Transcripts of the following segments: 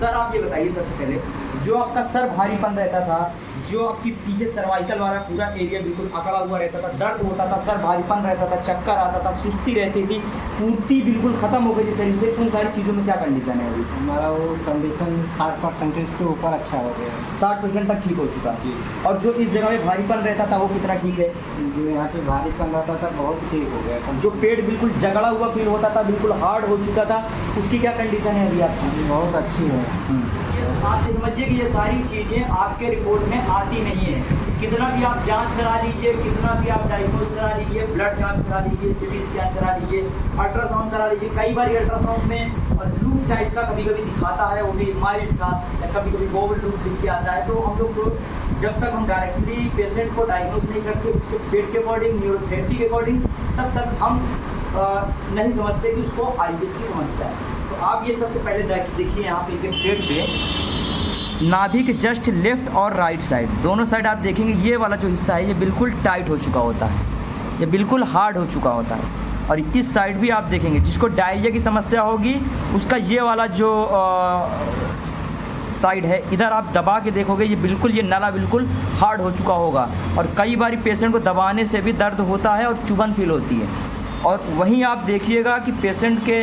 Sir आप ये बताइए सबसे पहले, जो आपका सर भारीपन रहता था, जो आपकी पीछे सर्वाइकल वाला पूरा एरिया बिल्कुल अकड़ा हुआ रहता था, दर्द होता था, सर भारीपन रहता था, चक्कर आता था, सुस्ती रहती थी, पूर्ति बिल्कुल ख़त्म हो गई शरीर से, उन सारी चीज़ों में क्या कंडीशन है अभी? हमारा वो कंडीशन 60% के ऊपर अच्छा हो गया है। 60% तक ठीक हो चुका है जी। और जो इस जगह में भारीपन रहता था वो कितना ठीक है? जो यहाँ पे भारीपन रहता था बहुत ठीक हो गया था। जो पेट बिल्कुल जगड़ा हुआ फील होता था, बिल्कुल हार्ड हो चुका था, उसकी क्या कंडीशन है अभी आपकी? बहुत अच्छी है। आप ये समझिए कि ये सारी चीज़ें आपके रिपोर्ट में आती नहीं है। कितना भी आप जांच करा लीजिए, कितना भी आप डायग्नोज करा लीजिए, ब्लड जांच करा लीजिए, सीटी स्कैन करा लीजिए, अल्ट्रासाउंड करा लीजिए, कई बार अल्ट्रासाउंड में लूप टाइप का कभी कभी दिखाता है, वो भी माइल्ड सा, या कभी कभी गोल लूप दिख के आता है। तो हम लोग को जब तक हम डायरेक्टली पेशेंट को डायग्नोज नहीं करते उसके पेट के अकॉर्डिंग, न्यूरोथेरेपी के अकॉर्डिंग, तब तक हम नहीं समझते कि उसको आईबीएस की समस्या है। तो आप ये सबसे पहले देखिए यहाँ पे पेट पे नाभि के जस्ट लेफ्ट और राइट साइड दोनों साइड आप देखेंगे, ये वाला जो हिस्सा है ये बिल्कुल टाइट हो चुका होता है, ये बिल्कुल हार्ड हो चुका होता है। और इस साइड भी आप देखेंगे, जिसको डायरिया की समस्या होगी उसका ये वाला जो साइड है, इधर आप दबा के देखोगे ये बिल्कुल, ये नाला बिल्कुल हार्ड हो चुका होगा। और कई बार पेशेंट को दबाने से भी दर्द होता है और चुभन फील होती है। और वहीं आप देखिएगा कि पेशेंट के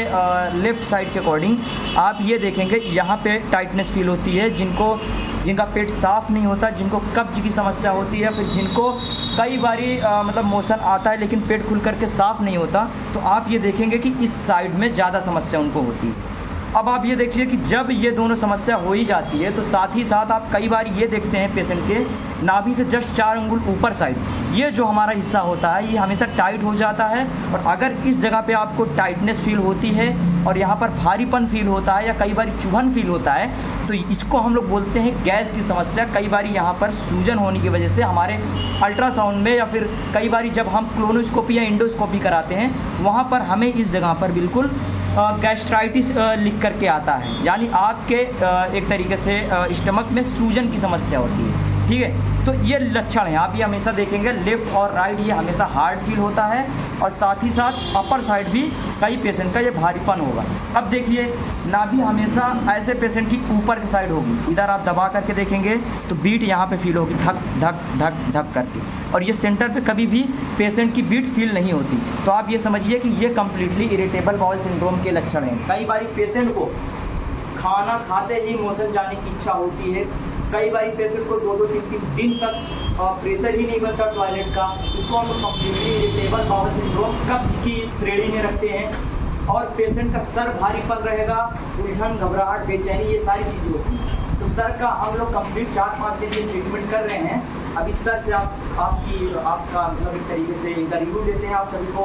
लेफ़्ट साइड के अकॉर्डिंग आप ये देखेंगे यहाँ पे टाइटनेस फील होती है, जिनका पेट साफ़ नहीं होता, जिनको कब्ज की समस्या होती है, फिर जिनको कई बारी मतलब मोशन आता है लेकिन पेट खुल करके साफ़ नहीं होता, तो आप ये देखेंगे कि इस साइड में ज़्यादा समस्या उनको होती है। अब आप ये देखिए कि जब ये दोनों समस्या हो ही जाती है तो साथ ही साथ आप कई बार ये देखते हैं पेशेंट के नाभि से जस्ट 4 अंगुल ऊपर साइड, ये जो हमारा हिस्सा होता है ये हमेशा टाइट हो जाता है। और अगर इस जगह पे आपको टाइटनेस फील होती है और यहाँ पर भारीपन फील होता है या कई बार चुभन फील होता है, तो इसको हम लोग बोलते हैं गैस की समस्या। कई बार यहाँ पर सूजन होने की वजह से हमारे अल्ट्रासाउंड में या फिर कई बार जब हम क्लोनोस्कोपी या इंडोस्कोपी कराते हैं वहाँ पर हमें इस जगह पर बिल्कुल गैस्ट्राइटिस लिख करके आता है, यानी आपके एक तरीके से स्टमक में सूजन की समस्या होती है। ठीक है, तो ये लक्षण है, आप ये हमेशा देखेंगे लेफ़्ट और राइट ये हमेशा हार्ड फील होता है और साथ ही साथ अपर साइड भी कई पेशेंट का ये भारीपन होगा। अब देखिए नाभि हमेशा ऐसे पेशेंट की ऊपर की साइड होगी, इधर आप दबा करके देखेंगे तो बीट यहाँ पे फील होगी, धक धक धक धक करके, और ये सेंटर पे कभी भी पेशेंट की बीट फील नहीं होती। तो आप ये समझिए कि ये कम्प्लीटली इरिटेबल बाउल सिंड्रोम के लक्षण हैं। कई बार पेशेंट को खाना खाते ही मोशन जाने की इच्छा होती है, कई बार पेशेंट को 2-3 दिन तक प्रेशर ही नहीं बनता टॉयलेट का, इसको हम कम्प्लीटली इरिटेबल बाउल सिंड्रोम कब्ज की श्रेणी में रखते हैं। और पेशेंट का सर भारीपन रहेगा, उलझन, घबराहट, बेचैनी, ये सारी चीज़ें होती हैं। तो सर का हम लोग कंप्लीट 4-5 दिन की ट्रीटमेंट कर रहे हैं। अभी सर से आपका मतलब एक तरीके से इनका रिव्यू लेते हैं, आप सभी को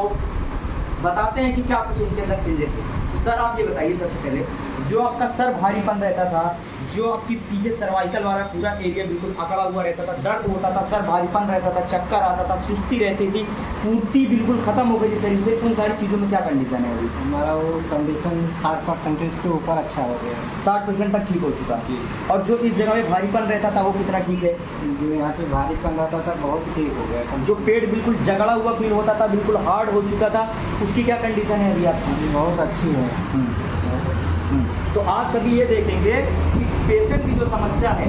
बताते हैं कि क्या कुछ इनके अंदर चेंजेस है। तो सर आप ये बताइए सबसे पहले, जो आपका सर भारीपन रहता था, जो आपकी पीछे सर्वाइकल वाला पूरा एरिया बिल्कुल अकड़ा हुआ रहता था, दर्द होता था, सर भारीपन रहता था, चक्कर आता था, सुस्ती रहती थी, पूर्ति बिल्कुल ख़त्म हो गई शरीर से, उन सारी चीज़ों में क्या कंडीशन है अभी? हमारा वो कंडीशन 60% के ऊपर अच्छा हो गया है। 60% तक ठीक हो चुका है जी। और जो इस जगह में भारीपन रहता था वो कितना ठीक है? जो यहाँ पे भारीपन रहता था बहुत ठीक हो गया था। जो पेट बिल्कुल जगड़ा हुआ फील होता था, बिल्कुल हार्ड हो चुका था, उसकी क्या कंडीशन है अभी आपकी? बहुत अच्छी है। तो आप सभी ये देखेंगे कि पेशेंट की जो समस्या है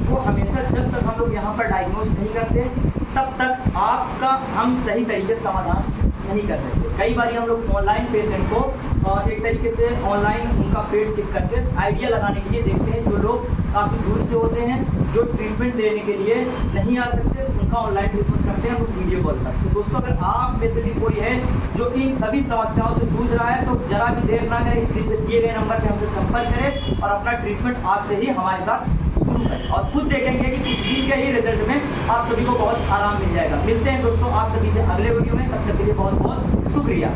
वो हमेशा जब तक हम लोग यहाँ पर डायग्नोज नहीं करते तब तक आपका हम सही तरीके से समाधान नहीं कर सकते। कई बार हम लोग ऑनलाइन पेशेंट को एक तरीके से ऑनलाइन उनका पेट चेक करके आइडिया लगाने के लिए देखते हैं। जो लोग काफ़ी दूर से होते हैं, जो ट्रीटमेंट लेने के लिए नहीं आ सकते, उनका ऑनलाइन ट्रीटमेंट करते हैं हम लोग वीडियो कॉल पर। तो दोस्तों अगर आप में से भी कोई है जो इन सभी समस्याओं से जूझ रहा है तो जरा भी देर ना करें, स्क्रीन पर दिए गए नंबर पर हमसे संपर्क करें और अपना ट्रीटमेंट आज से ही हमारे साथ शुरू करें और खुद देखेंगे कि कुछ दिन के ही रिजल्ट में आप सभी को बहुत आराम मिल जाएगा। मिलते हैं दोस्तों आप सभी से अगले वीडियो में, तब तक के लिए बहुत बहुत शुक्रिया।